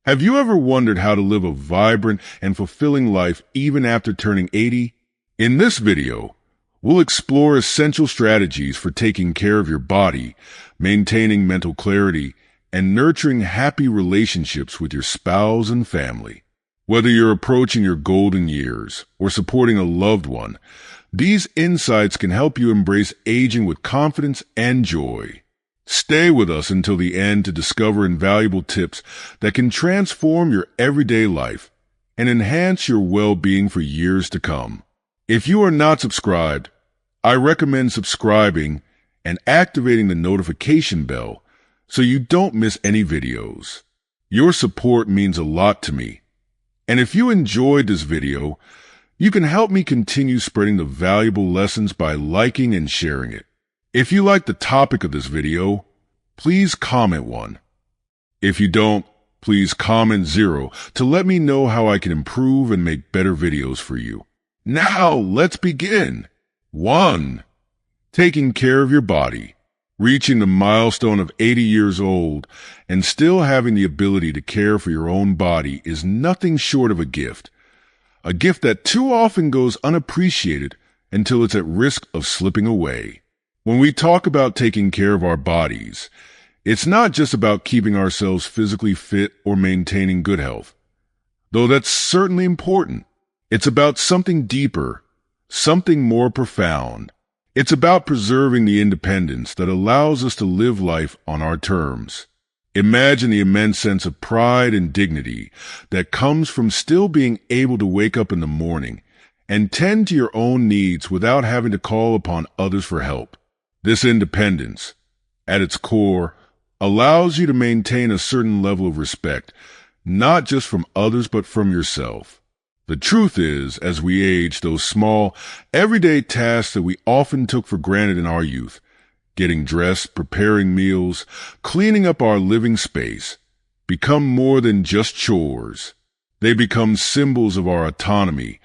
Have you ever wondered how to live a vibrant and fulfilling life even after turning 80? In this video, we'll explore essential strategies for taking care of your body, maintaining mental clarity, and nurturing happy relationships with your spouse and family. Whether you're approaching your golden years or supporting a loved one, these insights can help you embrace aging with confidence and joy. Stay with us until the end to discover invaluable tips that can transform your everyday life and enhance your well-being for years to come. If you are not subscribed, I recommend subscribing and activating the notification bell so you don't miss any videos. Your support means a lot to me. And if you enjoyed this video, you can help me continue spreading the valuable lessons by liking and sharing it. If you like the topic of this video, please comment 1. If you don't, please comment 0 to let me know how I can improve and make better videos for you. Now, let's begin. 1. Taking care of your body. Reaching the milestone of 80 years old and still having the ability to care for your own body is nothing short of a gift. A gift that too often goes unappreciated until it's at risk of slipping away. When we talk about taking care of our bodies, it's not just about keeping ourselves physically fit or maintaining good health, though that's certainly important. It's about something deeper, something more profound. It's about preserving the independence that allows us to live life on our terms. Imagine the immense sense of pride and dignity that comes from still being able to wake up in the morning and tend to your own needs without having to call upon others for help. This independence, at its core, allows you to maintain a certain level of respect, not just from others but from yourself. The truth is, as we age, those small, everyday tasks that we often took for granted in our youth, getting dressed, preparing meals, cleaning up our living space, become more than just chores. They become symbols of our autonomy,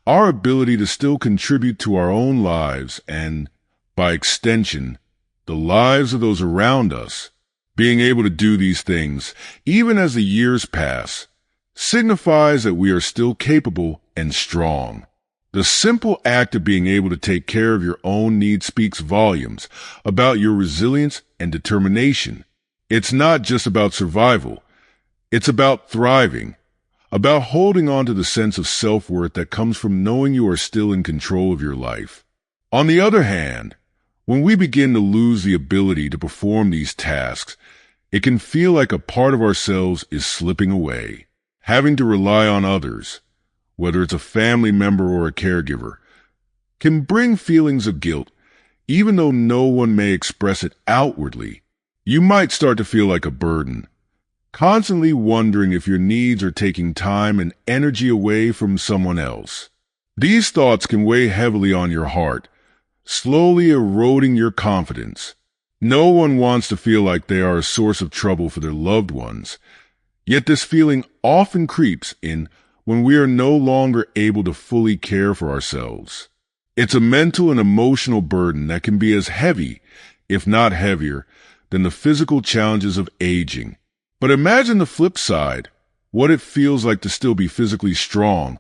our ability to still contribute to our own lives and, by extension, the lives of those around us. Being able to do these things, even as the years pass, signifies that we are still capable and strong. The simple act of being able to take care of your own needs speaks volumes about your resilience and determination. It's not just about survival. It's about thriving, about holding on to the sense of self-worth that comes from knowing you are still in control of your life. On the other hand, when we begin to lose the ability to perform these tasks, it can feel like a part of ourselves is slipping away. Having to rely on others, whether it's a family member or a caregiver, can bring feelings of guilt, even though no one may express it outwardly. You might start to feel like a burden, constantly wondering if your needs are taking time and energy away from someone else. These thoughts can weigh heavily on your heart, slowly eroding your confidence. No one wants to feel like they are a source of trouble for their loved ones, yet this feeling often creeps in when we are no longer able to fully care for ourselves. It's a mental and emotional burden that can be as heavy, if not heavier, than the physical challenges of aging. But imagine the flip side, what it feels like to still be physically strong,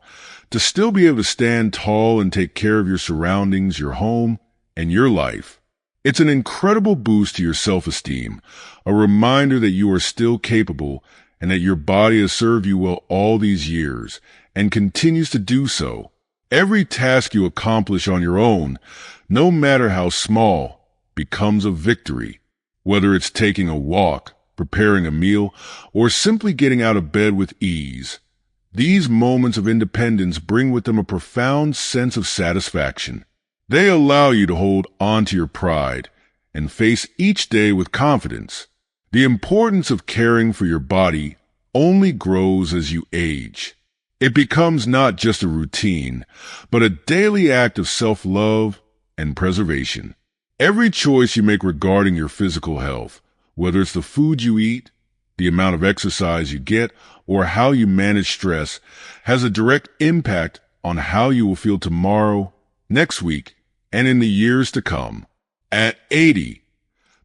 to still be able to stand tall and take care of your surroundings, your home, and your life. It's an incredible boost to your self-esteem, a reminder that you are still capable and that your body has served you well all these years and continues to do so. Every task you accomplish on your own, no matter how small, becomes a victory. Whether it's taking a walk, preparing a meal, or simply getting out of bed with ease, these moments of independence bring with them a profound sense of satisfaction. They allow you to hold on to your pride and face each day with confidence. The importance of caring for your body only grows as you age. It becomes not just a routine, but a daily act of self-love and preservation. Every choice you make regarding your physical health, whether it's the food you eat, the amount of exercise you get, or how you manage stress, has a direct impact on how you will feel tomorrow, next week, and in the years to come. At 80,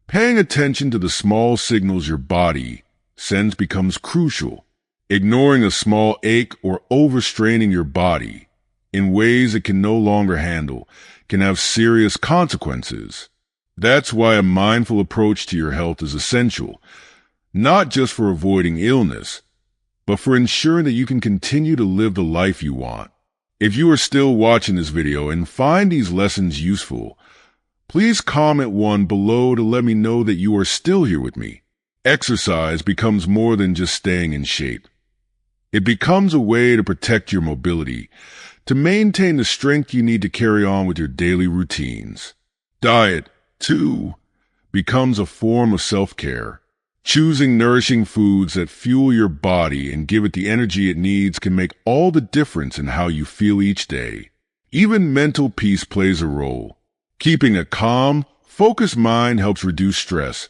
paying attention to the small signals your body sends becomes crucial. Ignoring a small ache or overstraining your body in ways it can no longer handle can have serious consequences. That's why a mindful approach to your health is essential, not just for avoiding illness, but for ensuring that you can continue to live the life you want. If you are still watching this video and find these lessons useful, please comment one below to let me know that you are still here with me. Exercise becomes more than just staying in shape. It becomes a way to protect your mobility, to maintain the strength you need to carry on with your daily routines. Diet, too, becomes a form of self-care. Choosing nourishing foods that fuel your body and give it the energy it needs can make all the difference in how you feel each day. Even mental peace plays a role. Keeping a calm, focused mind helps reduce stress,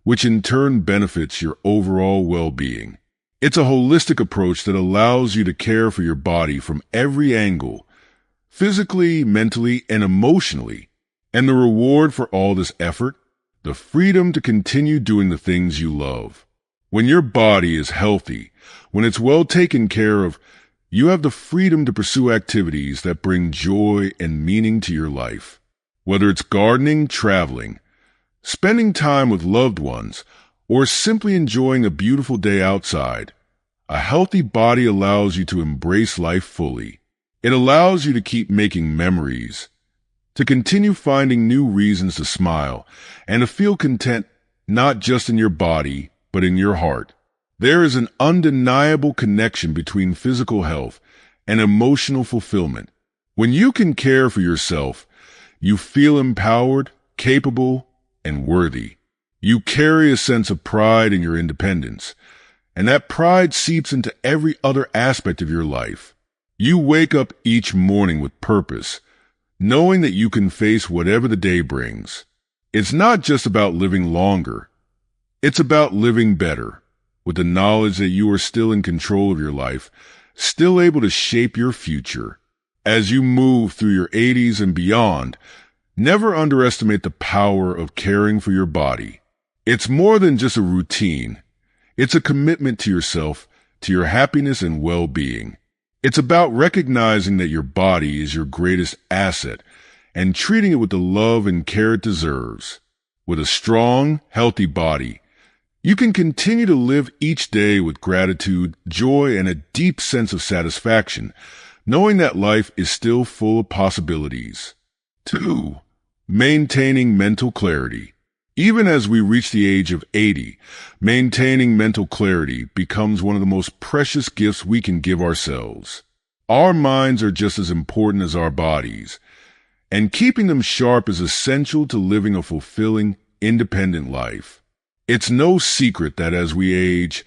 which in turn benefits your overall well-being. It's a holistic approach that allows you to care for your body from every angle, physically, mentally, and emotionally. And the reward for all this effort? The freedom to continue doing the things you love. When your body is healthy, when it's well taken care of, you have the freedom to pursue activities that bring joy and meaning to your life. Whether it's gardening, traveling, spending time with loved ones, or simply enjoying a beautiful day outside, a healthy body allows you to embrace life fully. It allows you to keep making memories, to continue finding new reasons to smile, and to feel content not just in your body, but in your heart. There is an undeniable connection between physical health and emotional fulfillment. When you can care for yourself, you feel empowered, capable, and worthy. You carry a sense of pride in your independence, and that pride seeps into every other aspect of your life. You wake up each morning with purpose, knowing that you can face whatever the day brings. It's not just about living longer. It's about living better, with the knowledge that you are still in control of your life, still able to shape your future. As you move through your 80s and beyond, never underestimate the power of caring for your body. It's more than just a routine. It's a commitment to yourself, to your happiness and well-being. It's about recognizing that your body is your greatest asset and treating it with the love and care it deserves. With a strong, healthy body, you can continue to live each day with gratitude, joy, and a deep sense of satisfaction, knowing that life is still full of possibilities. 2. Maintaining mental clarity. Even as we reach the age of 80, maintaining mental clarity becomes one of the most precious gifts we can give ourselves. Our minds are just as important as our bodies, and keeping them sharp is essential to living a fulfilling, independent life. It's no secret that as we age,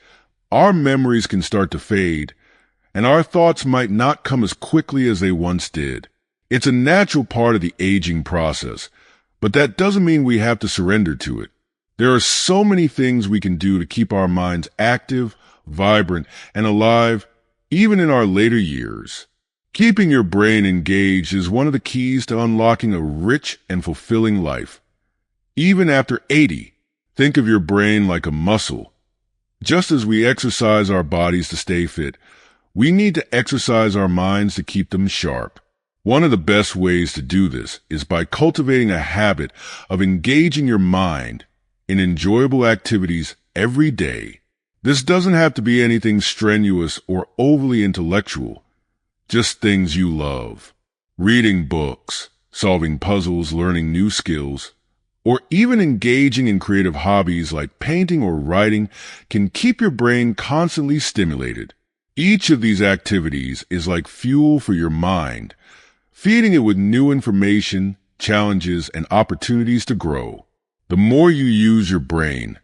our memories can start to fade, and our thoughts might not come as quickly as they once did. It's a natural part of the aging process, but that doesn't mean we have to surrender to it. There are so many things we can do to keep our minds active, vibrant, and alive, even in our later years. Keeping your brain engaged is one of the keys to unlocking a rich and fulfilling life. Even after 80, think of your brain like a muscle. Just as we exercise our bodies to stay fit, we need to exercise our minds to keep them sharp. One of the best ways to do this is by cultivating a habit of engaging your mind in enjoyable activities every day. This doesn't have to be anything strenuous or overly intellectual, just things you love. Reading books, solving puzzles, learning new skills, or even engaging in creative hobbies like painting or writing can keep your brain constantly stimulated. Each of these activities is like fuel for your mind, feeding it with new information, challenges, and opportunities to grow. The more you use your brain,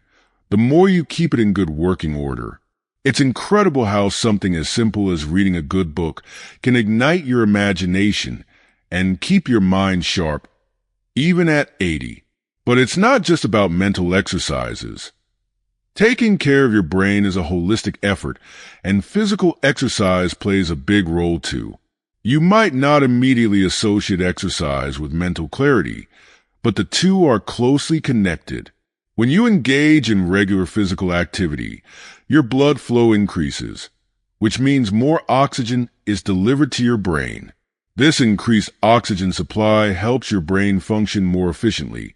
the more you keep it in good working order. It's incredible how something as simple as reading a good book can ignite your imagination and keep your mind sharp, even at 80. But it's not just about mental exercises. Taking care of your brain is a holistic effort, and physical exercise plays a big role too. You might not immediately associate exercise with mental clarity, but the two are closely connected. When you engage in regular physical activity, your blood flow increases, which means more oxygen is delivered to your brain. This increased oxygen supply helps your brain function more efficiently,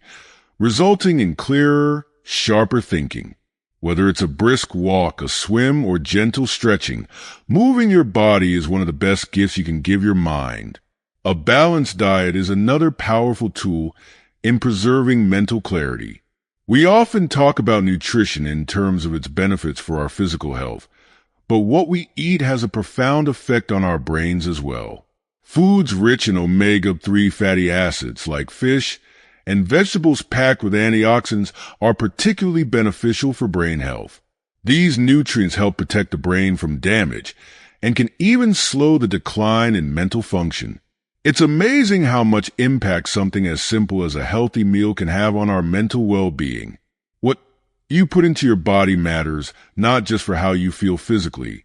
resulting in clearer, sharper thinking. Whether it's a brisk walk, a swim, or gentle stretching, moving your body is one of the best gifts you can give your mind. A balanced diet is another powerful tool in preserving mental clarity. We often talk about nutrition in terms of its benefits for our physical health, but what we eat has a profound effect on our brains as well. Foods rich in omega-3 fatty acids like fish and vegetables packed with antioxidants are particularly beneficial for brain health. These nutrients help protect the brain from damage and can even slow the decline in mental function. It's amazing how much impact something as simple as a healthy meal can have on our mental well-being. What you put into your body matters not just for how you feel physically,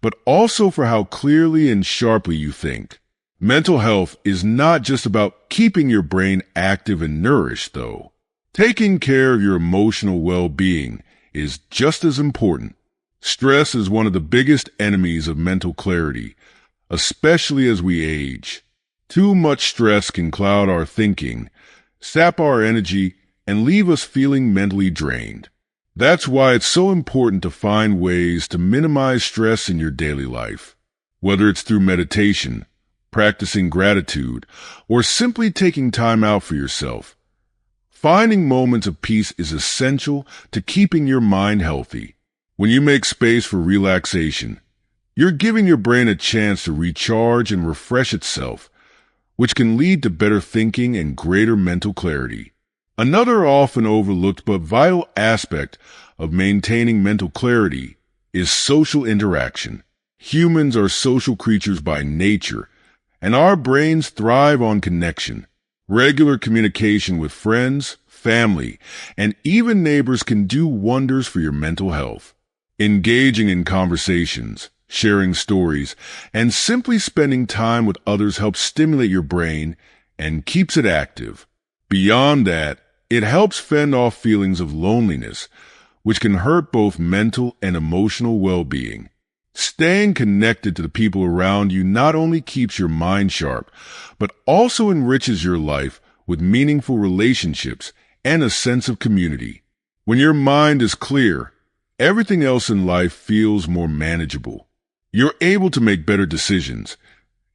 but also for how clearly and sharply you think. Mental health is not just about keeping your brain active and nourished, though. Taking care of your emotional well-being is just as important. Stress is one of the biggest enemies of mental clarity, especially as we age. Too much stress can cloud our thinking, sap our energy, and leave us feeling mentally drained. That's why it's so important to find ways to minimize stress in your daily life. Whether it's through meditation, practicing gratitude, or simply taking time out for yourself. Finding moments of peace is essential to keeping your mind healthy. When you make space for relaxation, you're giving your brain a chance to recharge and refresh itself, which can lead to better thinking and greater mental clarity. Another often overlooked but vital aspect of maintaining mental clarity is social interaction. Humans are social creatures by nature, and our brains thrive on connection. Regular communication with friends, family, and even neighbors can do wonders for your mental health. Engaging in conversations, sharing stories, and simply spending time with others helps stimulate your brain and keeps it active. Beyond that, it helps fend off feelings of loneliness, which can hurt both mental and emotional well-being. Staying connected to the people around you not only keeps your mind sharp, but also enriches your life with meaningful relationships and a sense of community. When your mind is clear, everything else in life feels more manageable. You're able to make better decisions,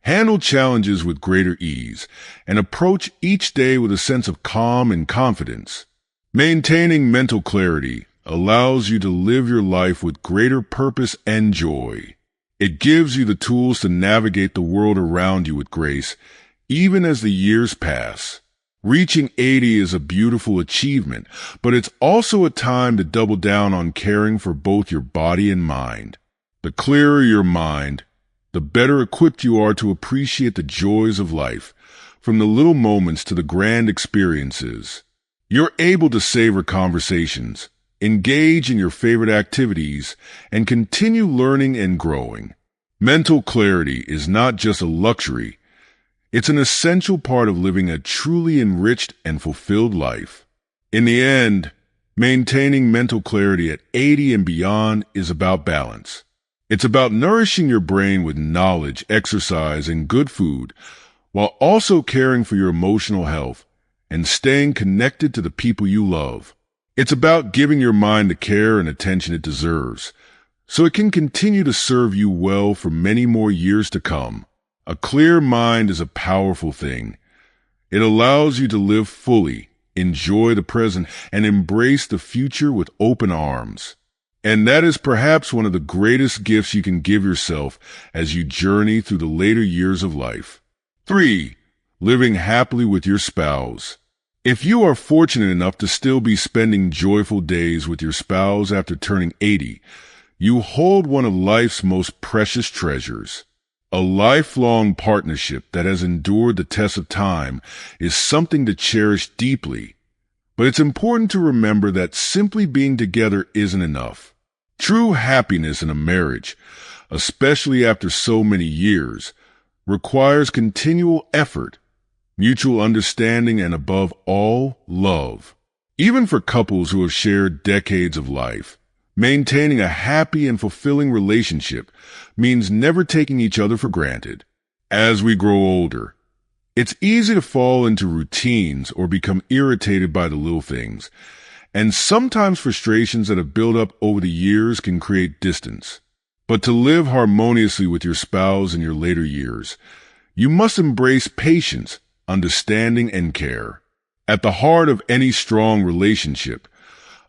handle challenges with greater ease, and approach each day with a sense of calm and confidence. Maintaining mental clarity allows you to live your life with greater purpose and joy. It gives you the tools to navigate the world around you with grace, even as the years pass. Reaching 80 is a beautiful achievement, but it's also a time to double down on caring for both your body and mind. The clearer your mind, the better equipped you are to appreciate the joys of life, from the little moments to the grand experiences. You're able to savor conversations, engage in your favorite activities, and continue learning and growing. Mental clarity is not just a luxury, it's an essential part of living a truly enriched and fulfilled life. In the end, maintaining mental clarity at 80 and beyond is about balance. It's about nourishing your brain with knowledge, exercise, and good food, while also caring for your emotional health and staying connected to the people you love. It's about giving your mind the care and attention it deserves, so it can continue to serve you well for many more years to come. A clear mind is a powerful thing. It allows you to live fully, enjoy the present, and embrace the future with open arms. And that is perhaps one of the greatest gifts you can give yourself as you journey through the later years of life. 3. Living happily with your spouse. If you are fortunate enough to still be spending joyful days with your spouse after turning 80, you hold one of life's most precious treasures. A lifelong partnership that has endured the test of time is something to cherish deeply, but it's important to remember that simply being together isn't enough. True happiness in a marriage, especially after so many years, requires continual effort, mutual understanding, and above all, love. Even for couples who have shared decades of life, Maintaining a happy and fulfilling relationship means never taking each other for granted. As we grow older, it's easy to fall into routines or become irritated by the little things, and sometimes frustrations that have built up over the years can create distance. But to live harmoniously with your spouse in your later years, you must embrace patience, understanding, and care. At the heart of any strong relationship,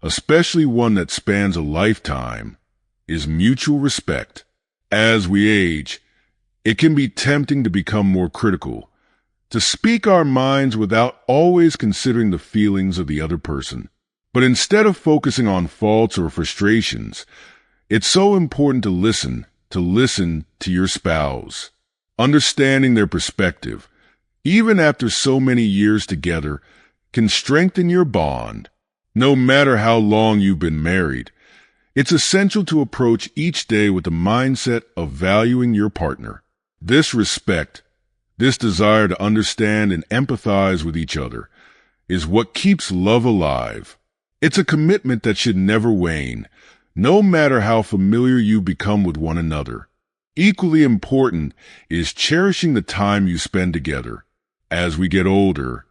especially one that spans a lifetime, is mutual respect. As we age, it can be tempting to become more critical, to speak our minds without always considering the feelings of the other person. But instead of focusing on faults or frustrations, it's so important to listen to your spouse. Understanding their perspective, even after so many years together, can strengthen your bond. No matter how long you've been married, it's essential to approach each day with the mindset of valuing your partner. This respect, this desire to understand and empathize with each other, is what keeps love alive. It's a commitment that should never wane, no matter how familiar you become with one another. Equally important is cherishing the time you spend together. As we get older,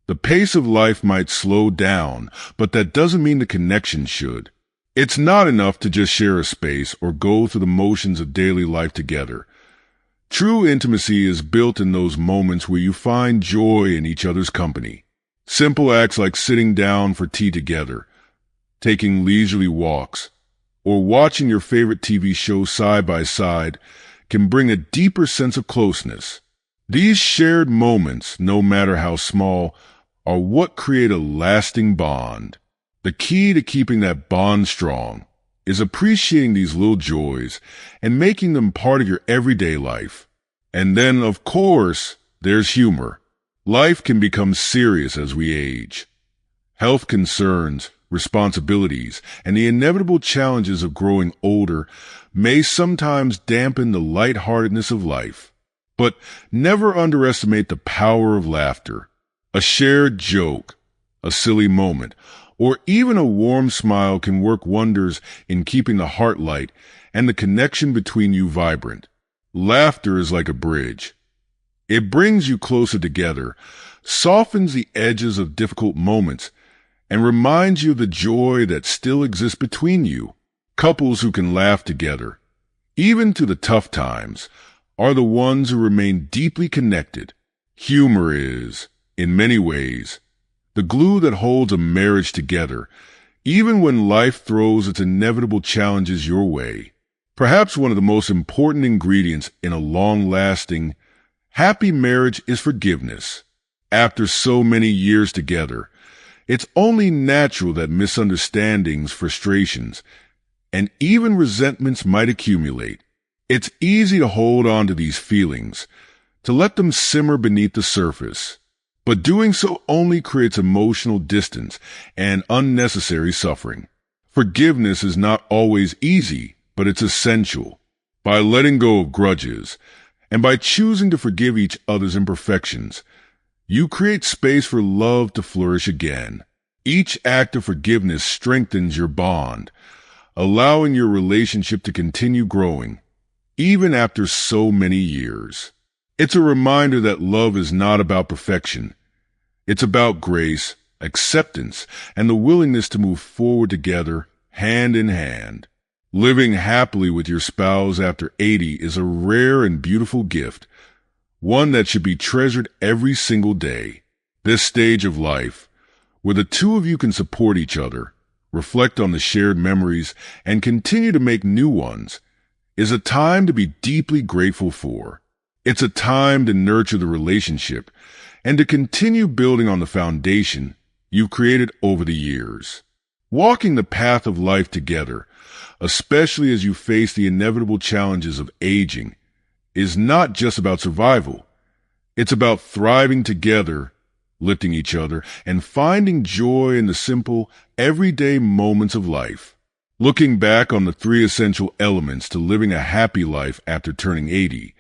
the pace of life might slow down, but that doesn't mean the connection should. It's not enough to just share a space or go through the motions of daily life together. True intimacy is built in those moments where you find joy in each other's company. Simple acts like sitting down for tea together, taking leisurely walks, or watching your favorite TV show side by side can bring a deeper sense of closeness. These shared moments, no matter how small, are what create a lasting bond. The key to keeping that bond strong is appreciating these little joys and making them part of your everyday life. And then, of course, there's humor. Life can become serious as we age. Health concerns, responsibilities, and the inevitable challenges of growing older may sometimes dampen the lightheartedness of life. But never underestimate the power of laughter. A shared joke, a silly moment, or even a warm smile can work wonders in keeping the heart light and the connection between you vibrant. Laughter is like a bridge. It brings you closer together, softens the edges of difficult moments, and reminds you of the joy that still exists between you. Couples who can laugh together, even through the tough times, are the ones who remain deeply connected. Humor is, in many ways, the glue that holds a marriage together, even when life throws its inevitable challenges your way. Perhaps one of the most important ingredients in a long-lasting, happy marriage is forgiveness. After so many years together, it's only natural that misunderstandings, frustrations, and even resentments might accumulate. It's easy to hold on to these feelings, to let them simmer beneath the surface. But doing so only creates emotional distance and unnecessary suffering. Forgiveness is not always easy, but it's essential. By letting go of grudges, and by choosing to forgive each other's imperfections, you create space for love to flourish again. Each act of forgiveness strengthens your bond, allowing your relationship to continue growing, even after so many years. It's a reminder that love is not about perfection. It's about grace, acceptance, and the willingness to move forward together, hand in hand. Living happily with your spouse after 80 is a rare and beautiful gift, one that should be treasured every single day. This stage of life, where the two of you can support each other, reflect on the shared memories, and continue to make new ones, is a time to be deeply grateful for. It's a time to nurture the relationship and to continue building on the foundation you've created over the years. Walking the path of life together, especially as you face the inevitable challenges of aging, is not just about survival. It's about thriving together, lifting each other, and finding joy in the simple, everyday moments of life. Looking back on the 3 essential elements to living a happy life after turning 80,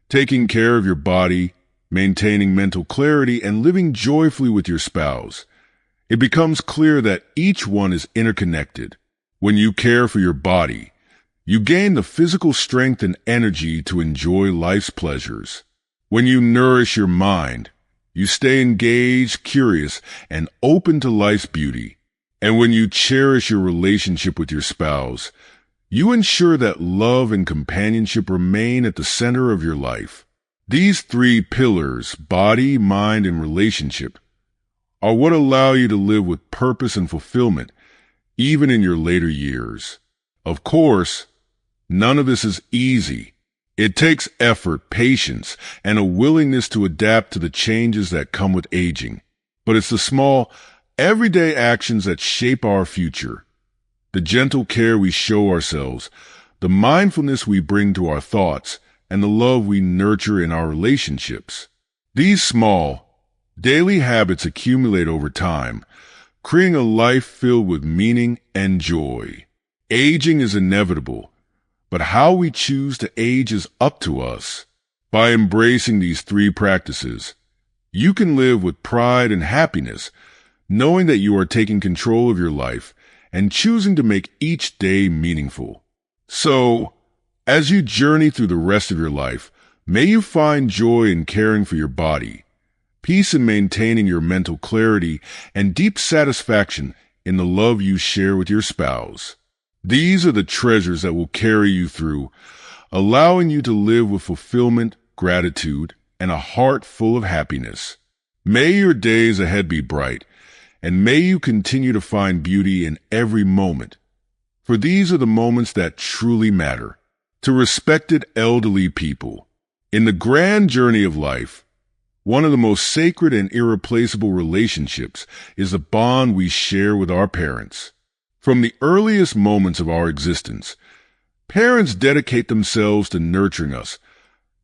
taking care of your body, maintaining mental clarity, and living joyfully with your spouse, it becomes clear that each one is interconnected. When you care for your body, you gain the physical strength and energy to enjoy life's pleasures. When you nourish your mind, you stay engaged, curious, and open to life's beauty. And when you cherish your relationship with your spouse, you ensure that love and companionship remain at the center of your life. These three pillars, body, mind, and relationship, are what allow you to live with purpose and fulfillment, even in your later years. Of course, none of this is easy. It takes effort, patience, and a willingness to adapt to the changes that come with aging. But it's the small, everyday actions that shape our future. The gentle care we show ourselves, the mindfulness we bring to our thoughts, and the love we nurture in our relationships. These small, daily habits accumulate over time, creating a life filled with meaning and joy. Aging is inevitable, but how we choose to age is up to us. By embracing these three practices, you can live with pride and happiness, knowing that you are taking control of your life and choosing to make each day meaningful. So, as you journey through the rest of your life, may you find joy in caring for your body, peace in maintaining your mental clarity, and deep satisfaction in the love you share with your spouse. These are the treasures that will carry you through, allowing you to live with fulfillment, gratitude, and a heart full of happiness. May your days ahead be bright, and may you continue to find beauty in every moment, for these are the moments that truly matter. To respected elderly people, in the grand journey of life, one of the most sacred and irreplaceable relationships is the bond we share with our parents. From the earliest moments of our existence, parents dedicate themselves to nurturing us,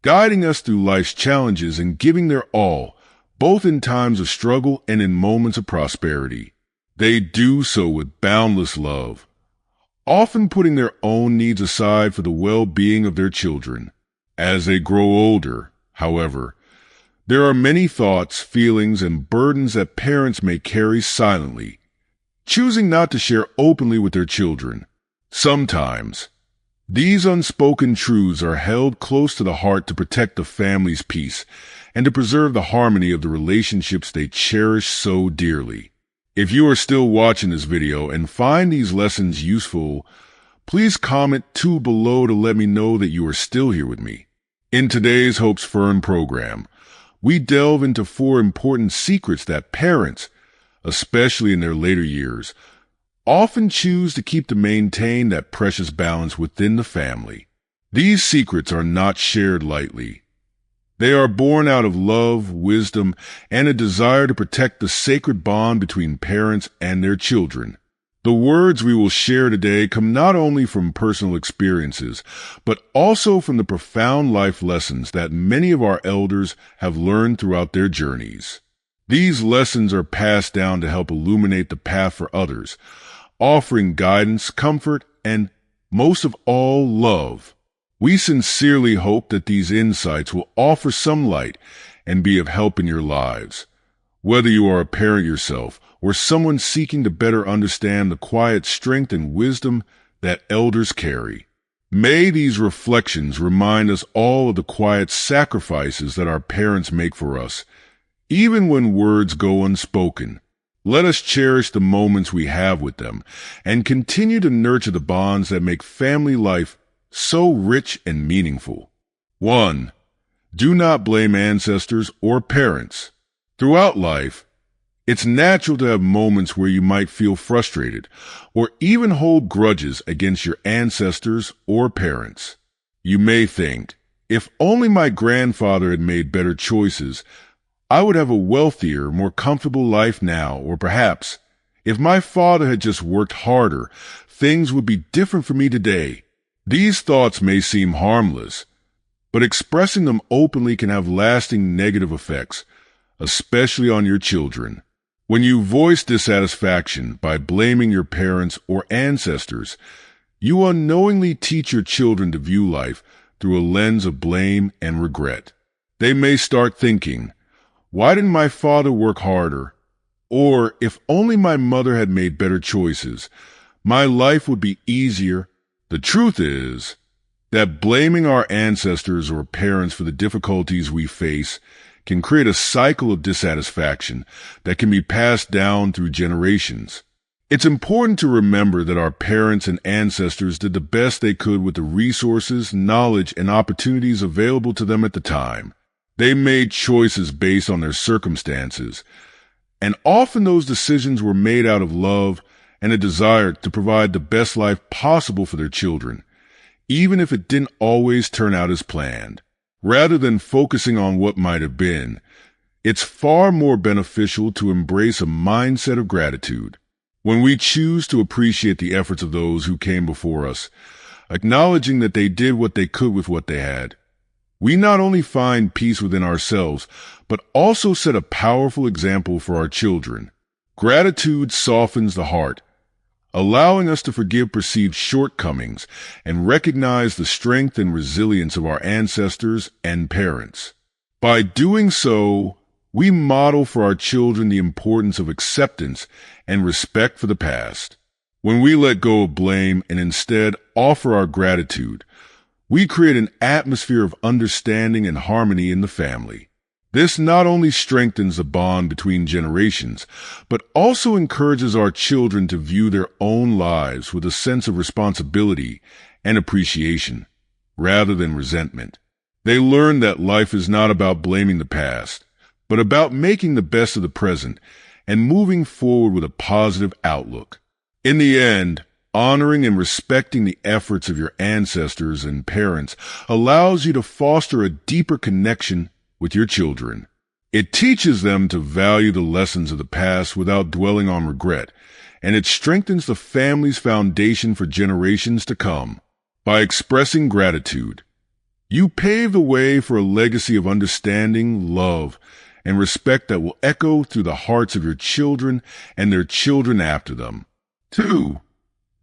guiding us through life's challenges and giving their all, both in times of struggle and in moments of prosperity. They do so with boundless love, often putting their own needs aside for the well-being of their children. As they grow older, however, there are many thoughts, feelings, and burdens that parents may carry silently, choosing not to share openly with their children. Sometimes, these unspoken truths are held close to the heart to protect the family's peace and to preserve the harmony of the relationships they cherish so dearly. If you are still watching this video and find these lessons useful, please comment 2 below to let me know that you are still here with me. In today's Hope's Fern program, we delve into 4 important secrets that parents, especially in their later years, often choose to keep to maintain that precious balance within the family. These secrets are not shared lightly. They are born out of love, wisdom, and a desire to protect the sacred bond between parents and their children. The words we will share today come not only from personal experiences, but also from the profound life lessons that many of our elders have learned throughout their journeys. These lessons are passed down to help illuminate the path for others, offering guidance, comfort, and, most of all, love. We sincerely hope that these insights will offer some light and be of help in your lives. Whether you are a parent yourself or someone seeking to better understand the quiet strength and wisdom that elders carry, may these reflections remind us all of the quiet sacrifices that our parents make for us, even when words go unspoken. Let us cherish the moments we have with them and continue to nurture the bonds that make family life so rich and meaningful. 1. Do not blame ancestors or parents. Throughout life, it's natural to have moments where you might feel frustrated or even hold grudges against your ancestors or parents. You may think, if only my grandfather had made better choices, I would have a wealthier, more comfortable life now, or perhaps, if my father had just worked harder, things would be different for me today. These thoughts may seem harmless, but expressing them openly can have lasting negative effects, especially on your children. When you voice dissatisfaction by blaming your parents or ancestors, you unknowingly teach your children to view life through a lens of blame and regret. They may start thinking, "Why didn't my father work harder?" Or, "If only my mother had made better choices." my life would be easier. The truth is that blaming our ancestors or parents for the difficulties we face can create a cycle of dissatisfaction that can be passed down through generations. It's important to remember that our parents and ancestors did the best they could with the resources, knowledge, and opportunities available to them at the time. They made choices based on their circumstances, and often those decisions were made out of love and a desire to provide the best life possible for their children, even if it didn't always turn out as planned. Rather than focusing on what might have been, it's far more beneficial to embrace a mindset of gratitude. When we choose to appreciate the efforts of those who came before us, acknowledging that they did what they could with what they had, we not only find peace within ourselves, but also set a powerful example for our children. Gratitude softens the heart, allowing us to forgive perceived shortcomings and recognize the strength and resilience of our ancestors and parents. By doing so, we model for our children the importance of acceptance and respect for the past. When we let go of blame and instead offer our gratitude, we create an atmosphere of understanding and harmony in the family. This not only strengthens the bond between generations, but also encourages our children to view their own lives with a sense of responsibility and appreciation, rather than resentment. They learn that life is not about blaming the past, but about making the best of the present and moving forward with a positive outlook. In the end, honoring and respecting the efforts of your ancestors and parents allows you to foster a deeper connection with your children. It teaches them to value the lessons of the past without dwelling on regret, and it strengthens the family's foundation for generations to come. By expressing gratitude, you pave the way for a legacy of understanding, love, and respect that will echo through the hearts of your children and their children after them. 2.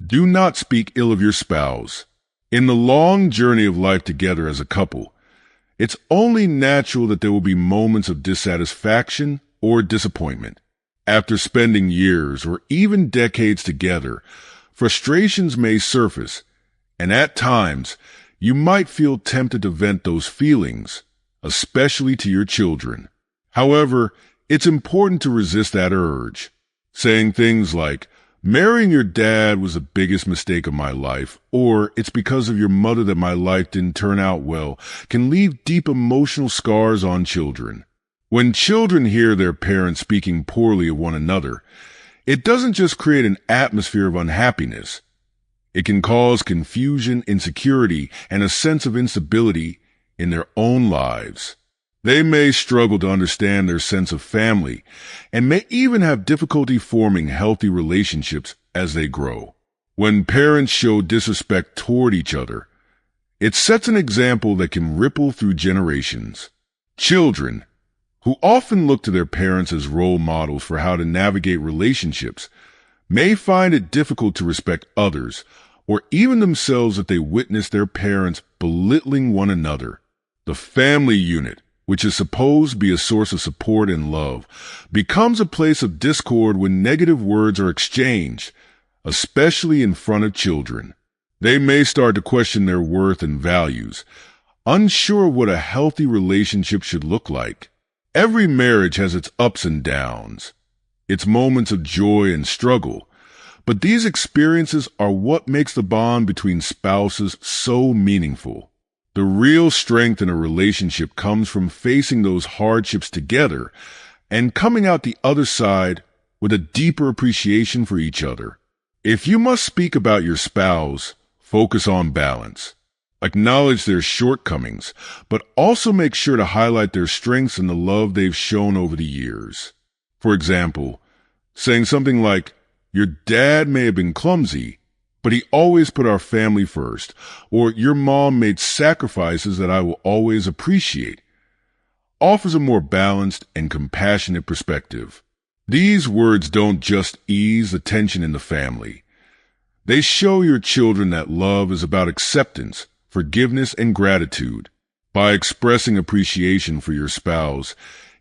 Do not speak ill of your spouse. In the long journey of life together as a couple, it's only natural that there will be moments of dissatisfaction or disappointment. After spending years or even decades together, frustrations may surface, and at times, you might feel tempted to vent those feelings, especially to your children. However, it's important to resist that urge. Saying things like, "Marrying your dad was the biggest mistake of my life," or "It's because of your mother that my life didn't turn out well," can leave deep emotional scars on children. When children hear their parents speaking poorly of one another, it doesn't just create an atmosphere of unhappiness. It can cause confusion, insecurity, and a sense of instability in their own lives. They may struggle to understand their sense of family and may even have difficulty forming healthy relationships as they grow. When parents show disrespect toward each other, it sets an example that can ripple through generations. Children, who often look to their parents as role models for how to navigate relationships, may find it difficult to respect others or even themselves if they witness their parents belittling one another. The family unit, which is supposed to be a source of support and love, becomes a place of discord when negative words are exchanged, especially in front of children. They may start to question their worth and values, unsure what a healthy relationship should look like. Every marriage has its ups and downs, its moments of joy and struggle, but these experiences are what makes the bond between spouses so meaningful. The real strength in a relationship comes from facing those hardships together and coming out the other side with a deeper appreciation for each other. If you must speak about your spouse, focus on balance. Acknowledge their shortcomings, but also make sure to highlight their strengths and the love they've shown over the years. For example, saying something like, "Your dad may have been clumsy, but he always put our family first," or "Your mom made sacrifices that I will always appreciate," offers a more balanced and compassionate perspective. These words don't just ease the tension in the family. They show your children that love is about acceptance, forgiveness, and gratitude. By expressing appreciation for your spouse,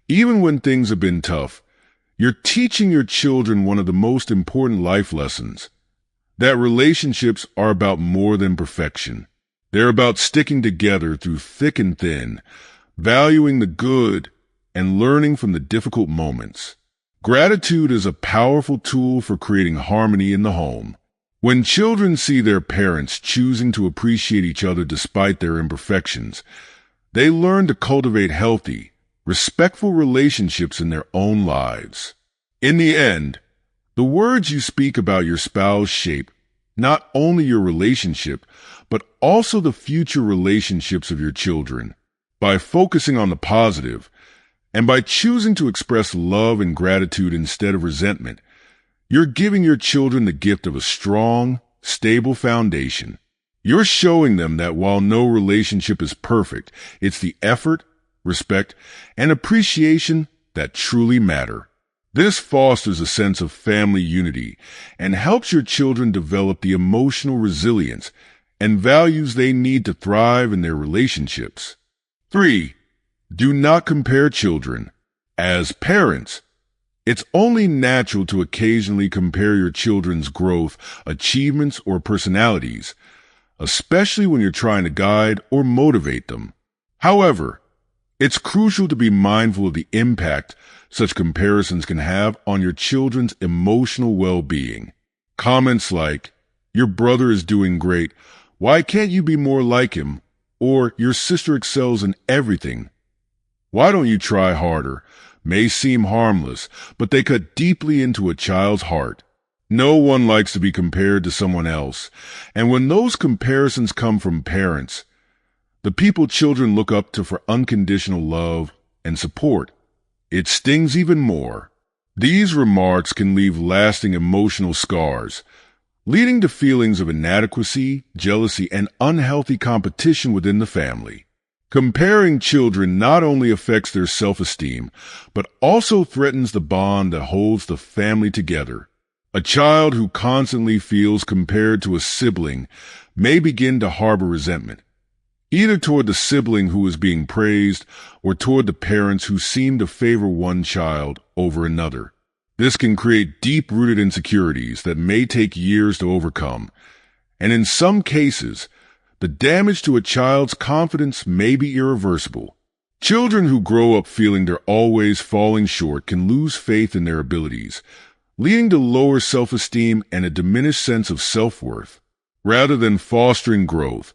even when things have been tough, you're teaching your children one of the most important life lessons. that relationships are about more than perfection. They're about sticking together through thick and thin, valuing the good and learning from the difficult moments. Gratitude is a powerful tool for creating harmony in the home. When children see their parents choosing to appreciate each other despite their imperfections, they learn to cultivate healthy, respectful relationships in their own lives. In the end, the words you speak about your spouse shape not only your relationship, but also the future relationships of your children. By focusing on the positive, and by choosing to express love and gratitude instead of resentment, you're giving your children the gift of a strong, stable foundation. You're showing them that while no relationship is perfect, it's the effort, respect, and appreciation that truly matter. This fosters a sense of family unity and helps your children develop the emotional resilience and values they need to thrive in their relationships. 3. Do not compare children. As parents, it's only natural to occasionally compare your children's growth, achievements, or personalities, especially when you're trying to guide or motivate them. However, it's crucial to be mindful of the impact such comparisons can have on your children's emotional well-being. Comments like, "Your brother is doing great, why can't you be more like him?" Or, "Your sister excels in everything, why don't you try harder?" may seem harmless, but they cut deeply into a child's heart. No one likes to be compared to someone else, and when those comparisons come from parents, the people children look up to for unconditional love and support, it stings even more. These remarks can leave lasting emotional scars, leading to feelings of inadequacy, jealousy, and unhealthy competition within the family. Comparing children not only affects their self-esteem, but also threatens the bond that holds the family together. A child who constantly feels compared to a sibling may begin to harbor resentment, either toward the sibling who is being praised or toward the parents who seem to favor one child over another. This can create deep-rooted insecurities that may take years to overcome, and in some cases, the damage to a child's confidence may be irreversible. Children who grow up feeling they're always falling short can lose faith in their abilities, leading to lower self-esteem and a diminished sense of self-worth. Rather than fostering growth,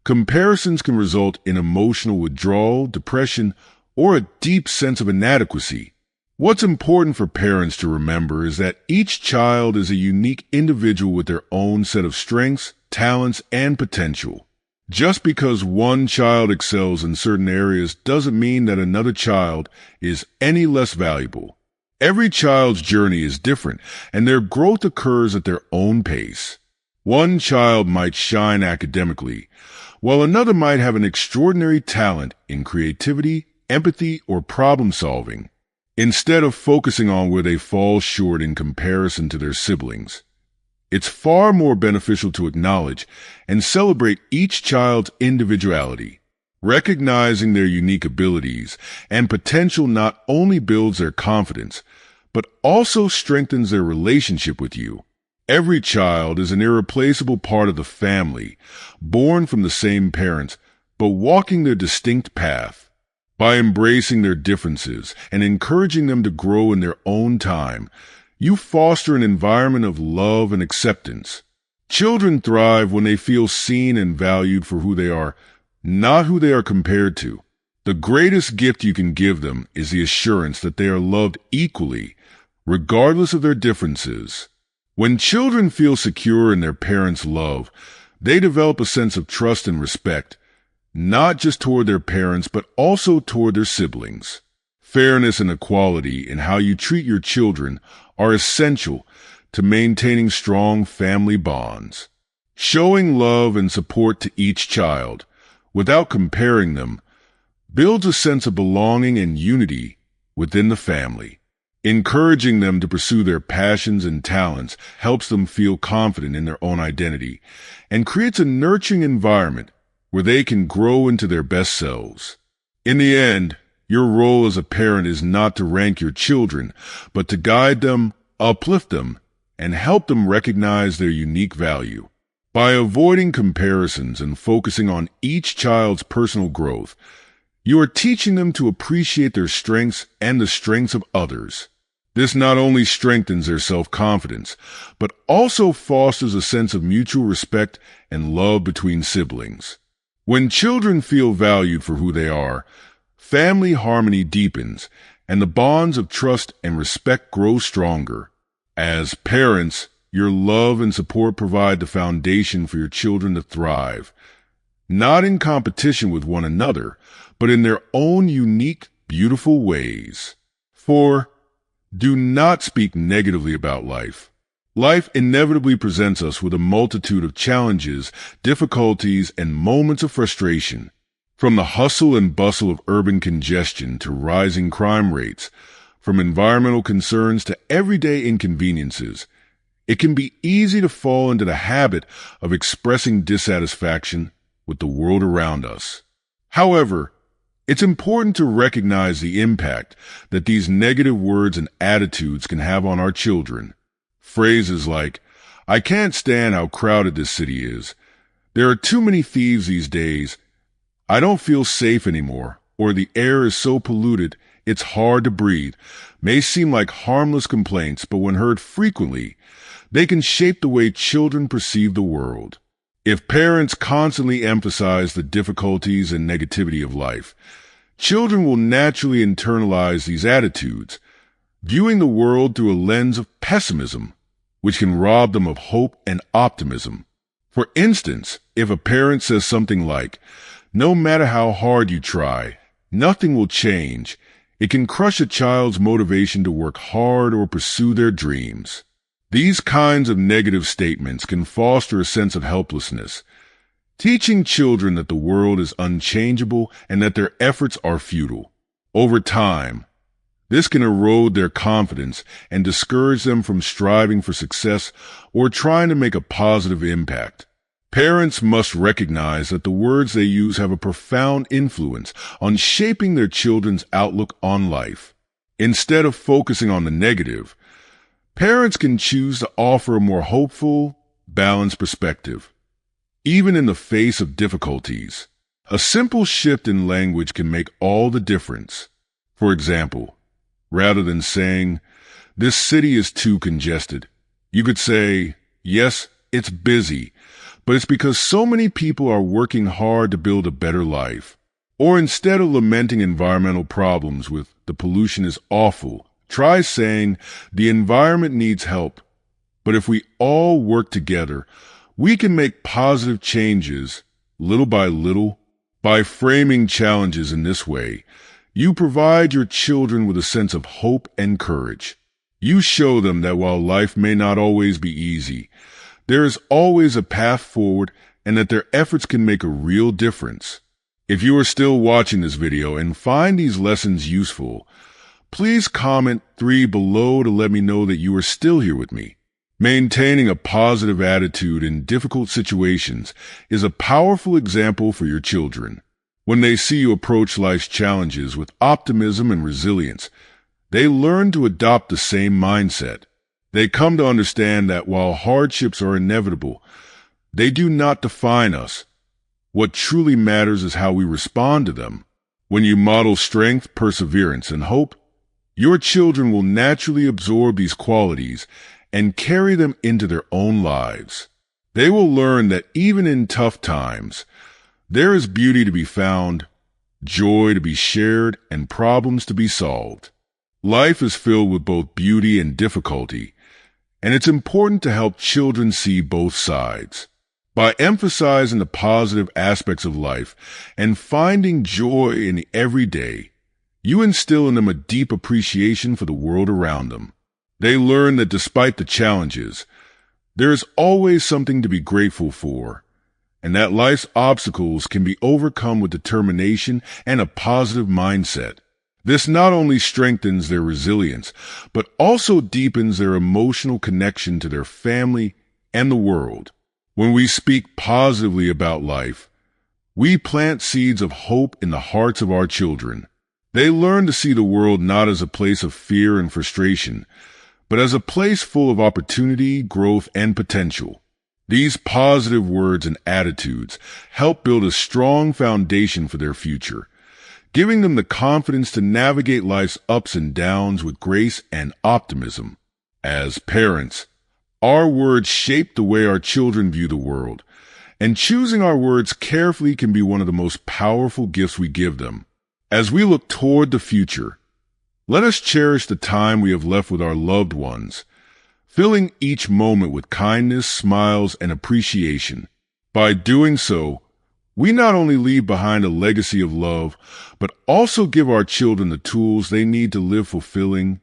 comparisons can result in emotional withdrawal, depression, or a deep sense of inadequacy. What's important for parents to remember is that each child is a unique individual with their own set of strengths, talents, and potential. Just because one child excels in certain areas doesn't mean that another child is any less valuable. Every child's journey is different, and their growth occurs at their own pace. One child might shine academically, while another might have an extraordinary talent in creativity, empathy, or problem solving. Instead of focusing on where they fall short in comparison to their siblings, it's far more beneficial to acknowledge and celebrate each child's individuality. Recognizing their unique abilities and potential not only builds their confidence, but also strengthens their relationship with you. Every child is an irreplaceable part of the family, born from the same parents, but walking their distinct path. By embracing their differences and encouraging them to grow in their own time, you foster an environment of love and acceptance. Children thrive when they feel seen and valued for who they are, not who they are compared to. The greatest gift you can give them is the assurance that they are loved equally, regardless of their differences. When children feel secure in their parents' love, they develop a sense of trust and respect, not just toward their parents, but also toward their siblings. Fairness and equality in how you treat your children are essential to maintaining strong family bonds. Showing love and support to each child, without comparing them, builds a sense of belonging and unity within the family. Encouraging them to pursue their passions and talents helps them feel confident in their own identity and creates a nurturing environment where they can grow into their best selves. In the end, your role as a parent is not to rank your children, but to guide them, uplift them, and help them recognize their unique value. By avoiding comparisons and focusing on each child's personal growth, you are teaching them to appreciate their strengths and the strengths of others. This not only strengthens their self-confidence, but also fosters a sense of mutual respect and love between siblings. When children feel valued for who they are, family harmony deepens, and the bonds of trust and respect grow stronger. As parents, your love and support provide the foundation for your children to thrive, not in competition with one another, but in their own unique, beautiful ways. 4. Do not speak negatively about life. Life inevitably presents us with a multitude of challenges, difficulties, and moments of frustration. From the hustle and bustle of urban congestion to rising crime rates, from environmental concerns to everyday inconveniences, it can be easy to fall into the habit of expressing dissatisfaction with the world around us. However, it's important to recognize the impact that these negative words and attitudes can have on our children. Phrases like, "I can't stand how crowded this city is," "There are too many thieves these days," "I don't feel safe anymore," or "The air is so polluted, it's hard to breathe," may seem like harmless complaints, but when heard frequently, they can shape the way children perceive the world. If parents constantly emphasize the difficulties and negativity of life, children will naturally internalize these attitudes, viewing the world through a lens of pessimism, which can rob them of hope and optimism. For instance, if a parent says something like, "No matter how hard you try, nothing will change," it can crush a child's motivation to work hard or pursue their dreams. These kinds of negative statements can foster a sense of helplessness, teaching children that the world is unchangeable and that their efforts are futile. Over time, this can erode their confidence and discourage them from striving for success or trying to make a positive impact. Parents must recognize that the words they use have a profound influence on shaping their children's outlook on life. Instead of focusing on the negative, parents can choose to offer a more hopeful, balanced perspective. Even in the face of difficulties, a simple shift in language can make all the difference. For example, rather than saying, "This city is too congested," you could say, "Yes, it's busy, but it's because so many people are working hard to build a better life." Or instead of lamenting environmental problems with "the pollution is awful," try saying, "The environment needs help, but if we all work together, we can make positive changes little by little." By framing challenges in this way, you provide your children with a sense of hope and courage. You show them that while life may not always be easy, there is always a path forward and that their efforts can make a real difference. If you are still watching this video and find these lessons useful, please comment 3 below to let me know that you are still here with me. Maintaining a positive attitude in difficult situations is a powerful example for your children. When they see you approach life's challenges with optimism and resilience, they learn to adopt the same mindset. They come to understand that while hardships are inevitable, they do not define us. What truly matters is how we respond to them. When you model strength, perseverance, and hope, your children will naturally absorb these qualities and carry them into their own lives. They will learn that even in tough times, there is beauty to be found, joy to be shared, and problems to be solved. Life is filled with both beauty and difficulty, and it's important to help children see both sides. By emphasizing the positive aspects of life and finding joy in the everyday, you instill in them a deep appreciation for the world around them. They learn that despite the challenges, there is always something to be grateful for, and that life's obstacles can be overcome with determination and a positive mindset. This not only strengthens their resilience, but also deepens their emotional connection to their family and the world. When we speak positively about life, we plant seeds of hope in the hearts of our children. They learn to see the world not as a place of fear and frustration, but as a place full of opportunity, growth, and potential. These positive words and attitudes help build a strong foundation for their future, giving them the confidence to navigate life's ups and downs with grace and optimism. As parents, our words shape the way our children view the world, and choosing our words carefully can be one of the most powerful gifts we give them. As we look toward the future, let us cherish the time we have left with our loved ones, filling each moment with kindness, smiles, and appreciation. By doing so, we not only leave behind a legacy of love, but also give our children the tools they need to live fulfilling,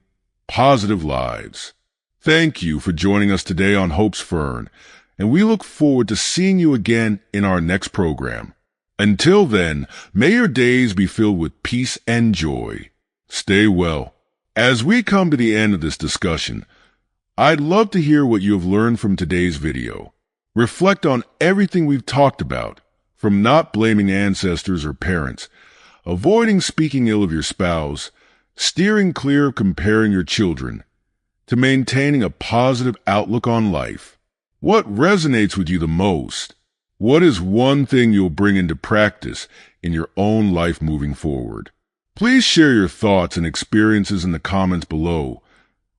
positive lives. Thank you for joining us today on Hope's Fern, and we look forward to seeing you again in our next program. Until then, may your days be filled with peace and joy. Stay well. As we come to the end of this discussion, I'd love to hear what you have learned from today's video. Reflect on everything we've talked about, from not blaming ancestors or parents, avoiding speaking ill of your spouse, steering clear of comparing your children, to maintaining a positive outlook on life. What resonates with you the most? What is one thing you'll bring into practice in your own life moving forward? Please share your thoughts and experiences in the comments below.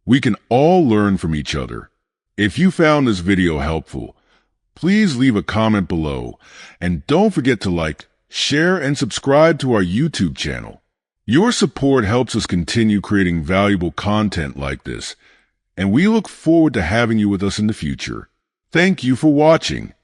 We can all learn from each other. If you found this video helpful, please leave a comment below, and don't forget to like, share, and subscribe to our YouTube channel. Your support helps us continue creating valuable content like this, and we look forward to having you with us in the future. Thank you for watching.